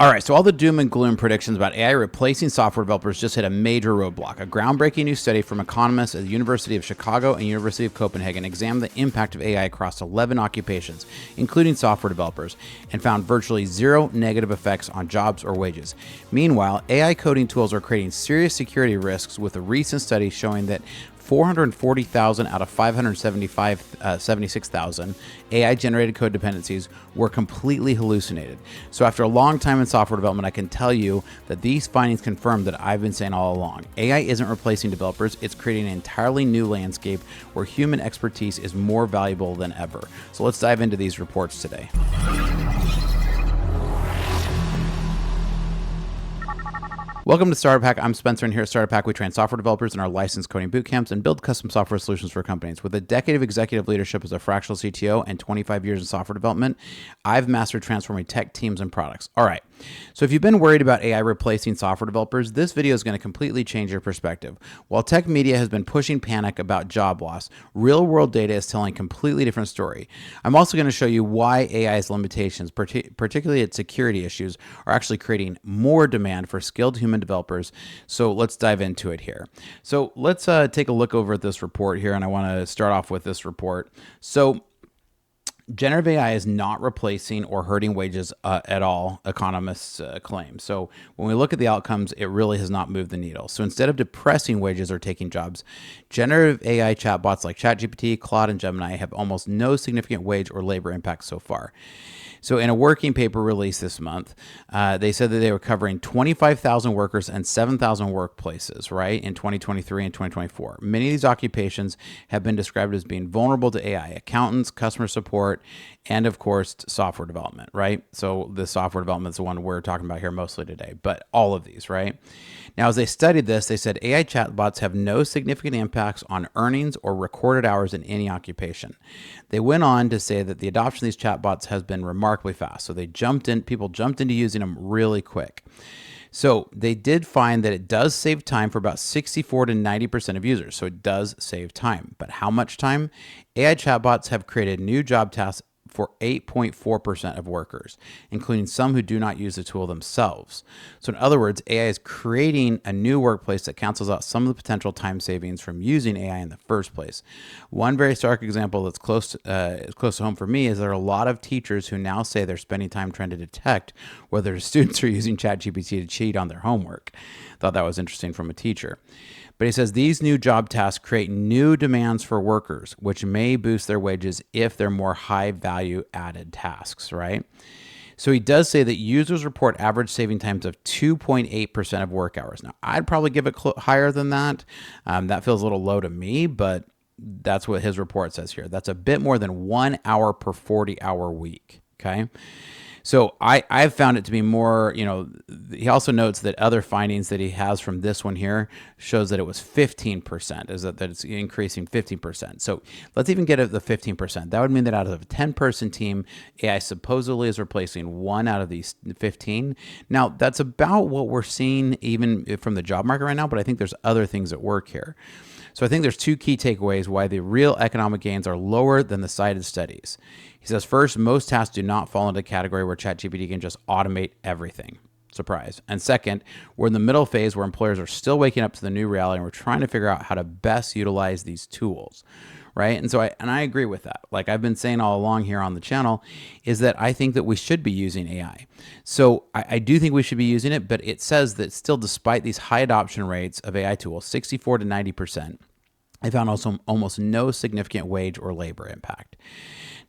All right, so all the doom and gloom predictions about AI replacing software developers just hit a major roadblock. A groundbreaking new study from economists at the University of Chicago and University of Copenhagen examined the impact of AI across 11 occupations, including software developers, and found virtually zero negative effects on jobs or wages. Meanwhile, AI coding tools are creating serious security risks, with a recent study showing that 440,000 out of 76,000 AI-generated code dependencies were completely hallucinated. So after a long time in software development, I can tell you that these findings confirm that I've been saying all along. AI isn't replacing developers, it's creating an entirely new landscape where human expertise is more valuable than ever. So let's dive into these reports today. Welcome to Startup Hack. I'm Spencer, and here at Startup Hack, we train software developers in our licensed coding boot camps and build custom software solutions for companies. With a decade of executive leadership as a fractional CTO and 25 years in software development, I've mastered transforming tech teams and products. All right, so if you've been worried about AI replacing software developers, this video is going to completely change your perspective. While tech media has been pushing panic about job loss, real-world data is telling a completely different story. I'm also going to show you why AI's limitations, particularly its security issues, are actually creating more demand for skilled human developers. So let's dive into it here. So let's take a look over at this report here, and I want to start off with this report. So generative AI is not replacing or hurting wages at all, economists claim. So when we look at the outcomes, it really has not moved the needle. So instead of depressing wages or taking jobs, generative AI chatbots like ChatGPT, Claude, and Gemini have almost no significant wage or labor impact so far. So in a working paper released this month, they said that they were covering 25,000 workers and 7,000 workplaces, right, in 2023 and 2024. Many of these occupations have been described as being vulnerable to AI: accountants, customer support, and of course, software development, right? So the software development is the one we're talking about here mostly today, but all of these, right? Now, as they studied this, they said AI chatbots have no significant impacts on earnings or recorded hours in any occupation. They went on to say that the adoption of these chatbots has been remarkably fast. So people jumped into using them really quick. So they did find that it does save time for about 64 to 90% of users. So it does save time. But how much time? AI chatbots have created new job tasks for 8.4% of workers, including some who do not use the tool themselves. So in other words, AI is creating a new workplace that cancels out some of the potential time savings from using AI in the first place. One very stark example that's close to home for me is there are a lot of teachers who now say they're spending time trying to detect whether students are using ChatGPT to cheat on their homework. Thought that was interesting from a teacher. But he says these new job tasks create new demands for workers, which may boost their wages if they're more high value added tasks, right? So he does say that users report average saving times of 2.8% of work hours. Now, I'd probably give it higher than that. That feels a little low to me, but that's what his report says here. That's a bit more than 1 hour per 40-hour week, okay? So I've found it to be more, he also notes that other findings that he has from this one here shows that it was 15%, is that it's increasing 15%. So let's even get at the 15%. That would mean that out of a 10-person team, AI supposedly is replacing 1 out of these 15. Now, that's about what we're seeing even from the job market right now, but I think there's other things at work here. So I think there's two key takeaways why the real economic gains are lower than the cited studies. He says, first, most tasks do not fall into the category where ChatGPT can just automate everything. Surprise. And second, we're in the middle phase where employers are still waking up to the new reality, and we're trying to figure out how to best utilize these tools, right? And so I agree with that. Like I've been saying all along here on the channel, is that I think that we should be using AI. So I do think we should be using it, but it says that still, despite these high adoption rates of AI tools, 64 to 90%, I found also almost no significant wage or labor impact.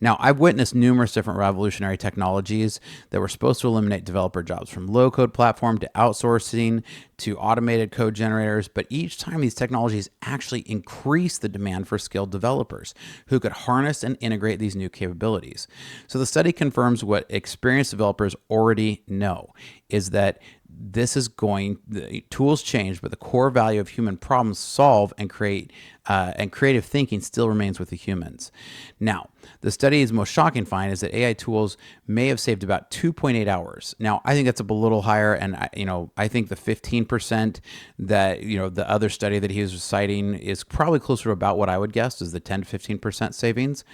Now, I've witnessed numerous different revolutionary technologies that were supposed to eliminate developer jobs, from low-code platform to outsourcing to automated code generators, but each time these technologies actually increase the demand for skilled developers who could harness and integrate these new capabilities. So the study confirms what experienced developers already know, is that this is the tools change, but the core value of human problem solve and creative thinking still remains with the humans. Now, the study's most shocking find is that AI tools may have saved about 2.8 hours. Now, I think that's a little higher, and I think the 15% that the other study that he was citing is probably closer to about what I would guess is the 10 to 15% savings.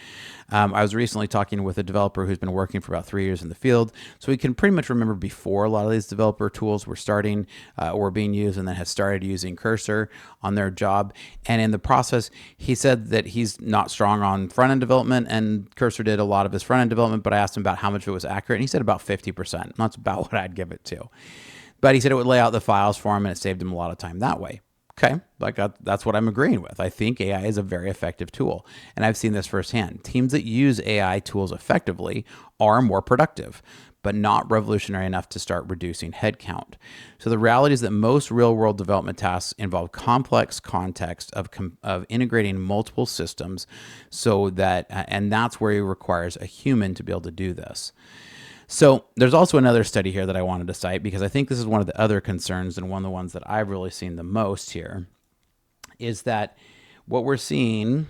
I was recently talking with a developer who's been working for about 3 years in the field, so he can pretty much remember before a lot of these developer tools were starting or being used, and then has started using Cursor on their job. And in the process, he said that he's not strong on front-end development, and Cursor did a lot of his front-end development, but I asked him about how much of it was accurate, and he said about 50%. That's about what I'd give it to. But he said it would lay out the files for him, and it saved him a lot of time that way. Okay, that's what I'm agreeing with. I think AI is a very effective tool, and I've seen this firsthand. Teams that use AI tools effectively are more productive, but not revolutionary enough to start reducing headcount. So the reality is that most real-world development tasks involve complex context of integrating multiple systems, and that's where it requires a human to be able to do this. So there's also another study here that I wanted to cite because I think this is one of the other concerns, and one of the ones that I've really seen the most here is that what we're seeing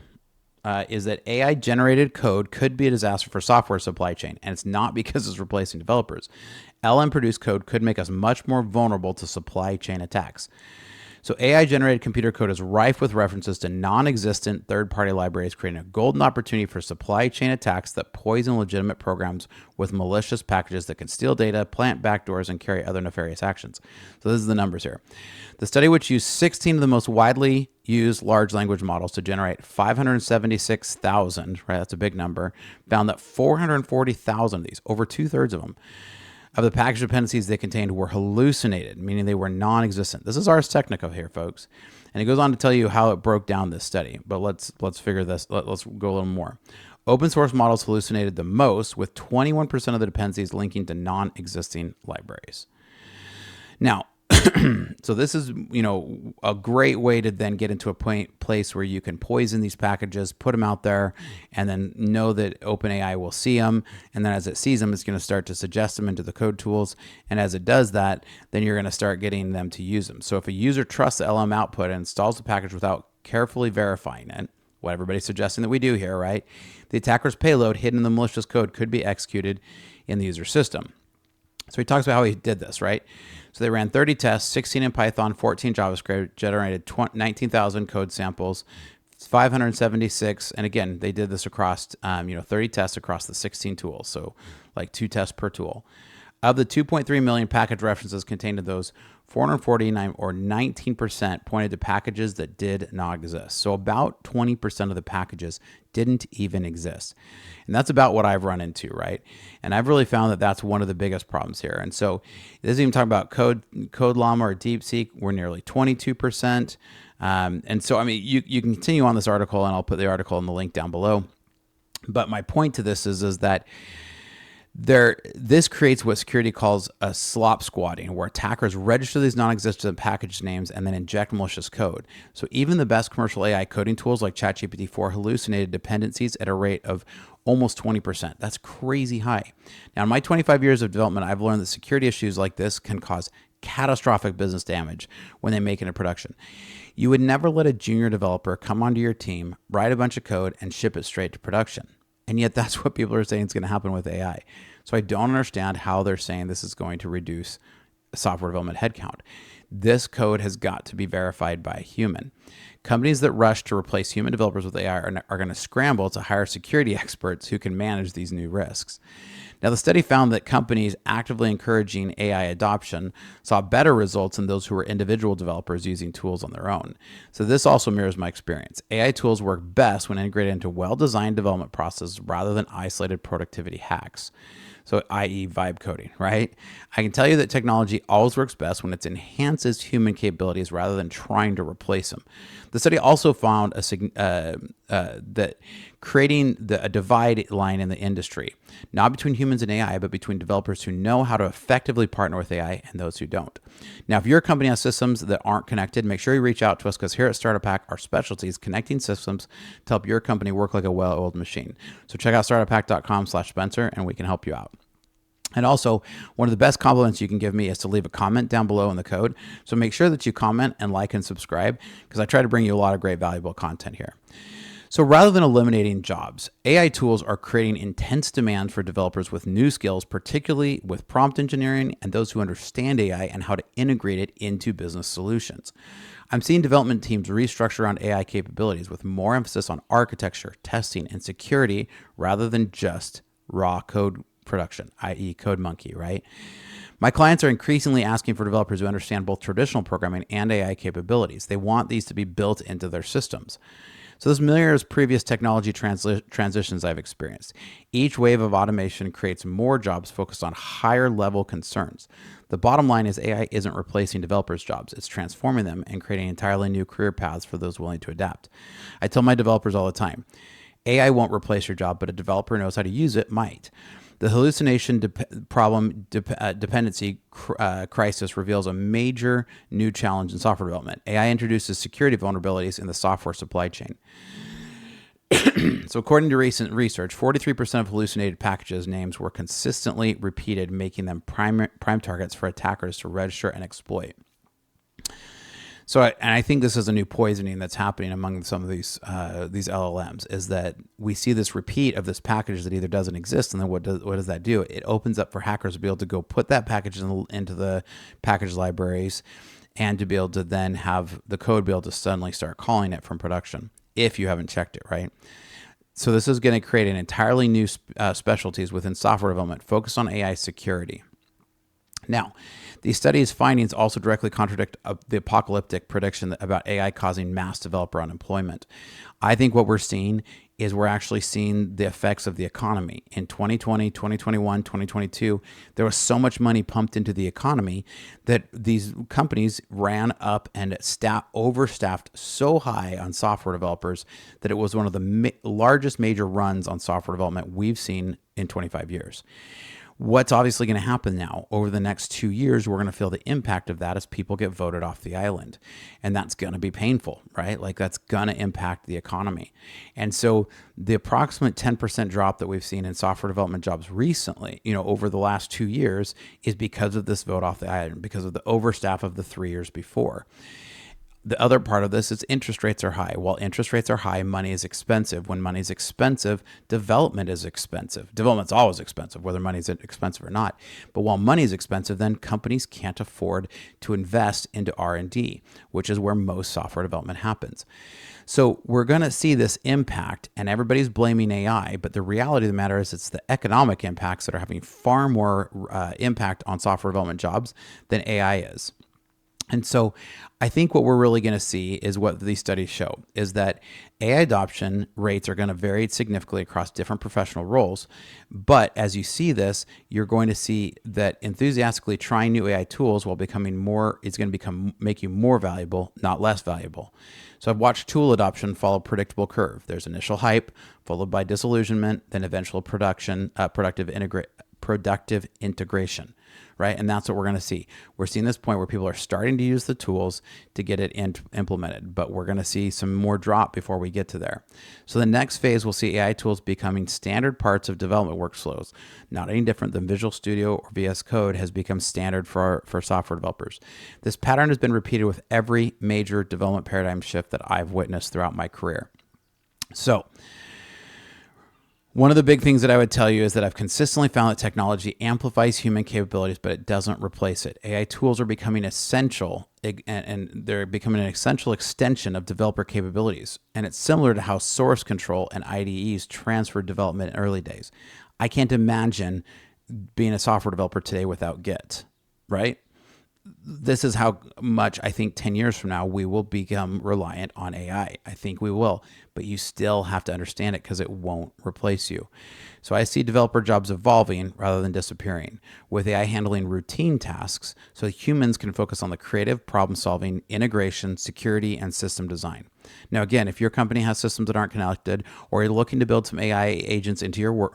is that AI-generated code could be a disaster for software supply chain, and it's not because it's replacing developers. LM-produced code could make us much more vulnerable to supply chain attacks. So AI-generated computer code is rife with references to non-existent third-party libraries, creating a golden opportunity for supply chain attacks that poison legitimate programs with malicious packages that can steal data, plant backdoors, and carry other nefarious actions. So this is the numbers here. The study, which used 16 of the most widely used large language models to generate 576,000, right, that's a big number, found that 440,000 of these, over 2/3 of them, of the package dependencies they contained were hallucinated, meaning they were non-existent. This is Ars Technica here, folks. And it goes on to tell you how it broke down this study. But let's figure this. Let's go a little more. Open source models hallucinated the most, with 21% of the dependencies linking to non-existing libraries. Now, so this is, a great way to then get into a place where you can poison these packages, put them out there, and then know that OpenAI will see them. And then as it sees them, it's going to start to suggest them into the code tools. And as it does that, then you're going to start getting them to use them. So if a user trusts the LM output and installs the package without carefully verifying it, what everybody's suggesting that we do here, right? The attacker's payload hidden in the malicious code could be executed in the user system. So he talks about how he did this, right? So they ran 30 tests, 16 in Python, 14 JavaScript, generated 19,000 code samples, 576. And again, they did this across, 30 tests across the 16 tools. So like 2 tests per tool. Of the 2.3 million package references contained in those, 449 or 19% pointed to packages that did not exist. So about 20% of the packages didn't even exist. And that's about what I've run into, right? And I've really found that that's one of the biggest problems here. And so this is even talking about Code Llama or DeepSeek. We're nearly 22%. And so, you can continue on this article, and I'll put the article in the link down below. But my point to this is that this creates what security calls a slop squatting, where attackers register these non-existent package names and then inject malicious code. So even the best commercial AI coding tools like ChatGPT-4 hallucinated dependencies at a rate of almost 20%. That's crazy high. Now, in my 25 years of development, I've learned that security issues like this can cause catastrophic business damage when they make it into production. You would never let a junior developer come onto your team, write a bunch of code, and ship it straight to production. And yet that's what people are saying is going to happen with AI. So I don't understand how they're saying this is going to reduce software development headcount. This code has got to be verified by a human. Companies that rush to replace human developers with AI are going to scramble to hire security experts who can manage these new risks. Now, the study found that companies actively encouraging AI adoption saw better results than those who were individual developers using tools on their own. So this also mirrors my experience. AI tools work best when integrated into well-designed development processes rather than isolated productivity hacks. So i.e. vibe coding, right? I can tell you that technology always works best when it enhances human capabilities rather than trying to replace them. The study also found that creating a divide line in the industry, not between humans and AI, but between developers who know how to effectively partner with AI and those who don't. Now, if your company has systems that aren't connected, make sure you reach out to us, because here at Startup Hack, our specialty is connecting systems to help your company work like a well-oiled machine. So check out startuphack.com/Spencer and we can help you out. And also, one of the best compliments you can give me is to leave a comment down below in the code. So make sure that you comment and like and subscribe, because I try to bring you a lot of great valuable content here. So rather than eliminating jobs, AI tools are creating intense demand for developers with new skills, particularly with prompt engineering and those who understand AI and how to integrate it into business solutions. I'm seeing development teams restructure around AI capabilities with more emphasis on architecture, testing, and security rather than just raw code production, i.e. code monkey, right? My clients are increasingly asking for developers who understand both traditional programming and AI capabilities. They want these to be built into their systems. So this mirrors previous technology transitions I've experienced. Each wave of automation creates more jobs focused on higher level concerns. The bottom line is AI isn't replacing developers' jobs. It's transforming them and creating entirely new career paths for those willing to adapt. I tell my developers all the time, AI won't replace your job, but a developer knows how to use it might. The hallucination dependency crisis reveals a major new challenge in software development. AI introduces security vulnerabilities in the software supply chain. So according to recent research, 43% of hallucinated packages names were consistently repeated, making them prime targets for attackers to register and exploit. So, I think this is a new poisoning that's happening among some of these LLMs, is that we see this repeat of this package that either doesn't exist, and then what does that do? It opens up for hackers to be able to go put that package into the package libraries, and to be able to then have the code be able to suddenly start calling it from production if you haven't checked it, right? So this is going to create an entirely new specialties within software development focused on AI security. Now, these studies' findings also directly contradict the apocalyptic prediction about AI causing mass developer unemployment. I think what we're seeing is we're actually seeing the effects of the economy. In 2020, 2021, 2022, there was so much money pumped into the economy that these companies ran up and overstaffed so high on software developers that it was one of the largest major runs on software development we've seen in 25 years. What's obviously going to happen now over the next 2 years, we're going to feel the impact of that as people get voted off the island. And that's going to be painful, right? Like that's going to impact the economy. And so the approximate 10% drop that we've seen in software development jobs recently, over the last 2 years, is because of this vote off the island, because of the overstaff of the 3 years before. The other part of this is interest rates are high. While interest rates are high, money is expensive. When money is expensive, development is expensive. Development's always expensive, whether money is expensive or not. But while money is expensive, then companies can't afford to invest into R&D, which is where most software development happens. So we're going to see this impact, and everybody's blaming AI, but the reality of the matter is it's the economic impacts that are having far more impact on software development jobs than AI is. And so I think what we're really going to see is what these studies show is that AI adoption rates are going to vary significantly across different professional roles. But as you see this, you're going to see that enthusiastically trying new AI tools while becoming more, it's going to make you more valuable, not less valuable. So I've watched tool adoption follow a predictable curve. There's initial hype, followed by disillusionment, then eventual productive integration, right? And that's what we're going to see. We're seeing this point where people are starting to use the tools to get it implemented, but we're going to see some more drop before we get to there. So the next phase, we'll see AI tools becoming standard parts of development workflows, not any different than Visual Studio or VS Code has become standard for software developers. This pattern has been repeated with every major development paradigm shift that I've witnessed throughout my career. So one of the big things that I would tell you is that I've consistently found that technology amplifies human capabilities, but it doesn't replace it. AI tools are becoming essential, and they're becoming an essential extension of developer capabilities. And it's similar to how source control and IDEs transferred development in early days. I can't imagine being a software developer today without Git, right? This is how much I think 10 years from now we will become reliant on AI. I think we will, but you still have to understand it because it won't replace you. So I see developer jobs evolving rather than disappearing, with AI handling routine tasks so humans can focus on the creative problem solving, integration, security, and system design. Now, again, if your company has systems that aren't connected, or you're looking to build some AI agents into your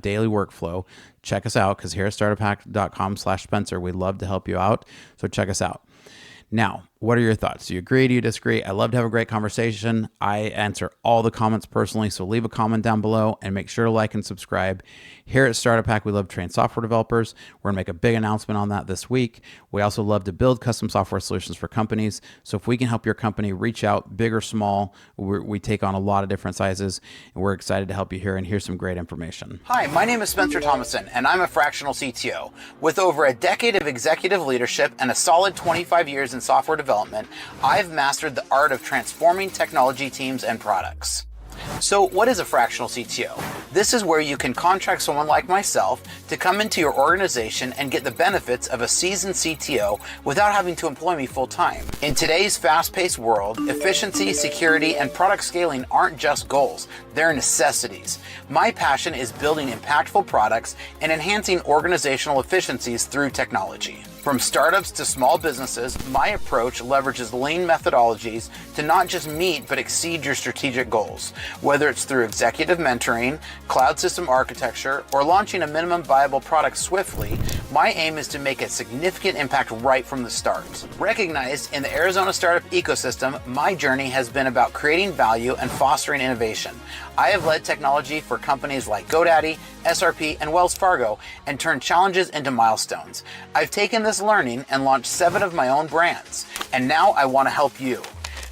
daily workflow, check us out, because here at startuphack.com/Spencer, we'd love to help you out. So check us out. Now, What are your thoughts? Do you agree? Do you disagree? I love to have a great conversation. I answer all the comments personally, so leave a comment down below and make sure to like and subscribe. Here at Startup Hack, we love to train software developers. We're going to make a big announcement on that this week. We also love to build custom software solutions for companies. So if we can help your company reach out, big or small, we take on a lot of different sizes, and we're excited to help you here. And here's some great information. Hi, my name is Spencer Thomason, and I'm a fractional CTO. With over a decade of executive leadership and a solid 25 years in software development, I've mastered the art of transforming technology teams and products. So what is a fractional CTO? This is where you can contract someone like myself to come into your organization and get the benefits of a seasoned CTO without having to employ me full time. In today's fast-paced world, efficiency, security, and product scaling aren't just goals, they're necessities. My passion is building impactful products and enhancing organizational efficiencies through technology. From startups to small businesses, my approach leverages lean methodologies to not just meet but exceed your strategic goals. Whether it's through executive mentoring, cloud system architecture, or launching a minimum viable product swiftly, my aim is to make a significant impact right from the start. Recognized in the Arizona startup ecosystem, my journey has been about creating value and fostering innovation. I have led technology for companies like GoDaddy, SRP, and Wells Fargo and turned challenges into milestones. I've taken this learning and launched 7 of my own brands, and now I want to help you.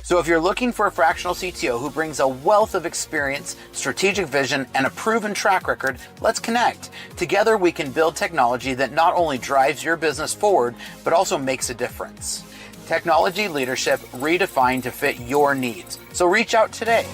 So if you're looking for a fractional CTO who brings a wealth of experience, strategic vision, and a proven track record, let's connect. Together we can build technology that not only drives your business forward, but also makes a difference. Technology leadership redefined to fit your needs. So reach out today.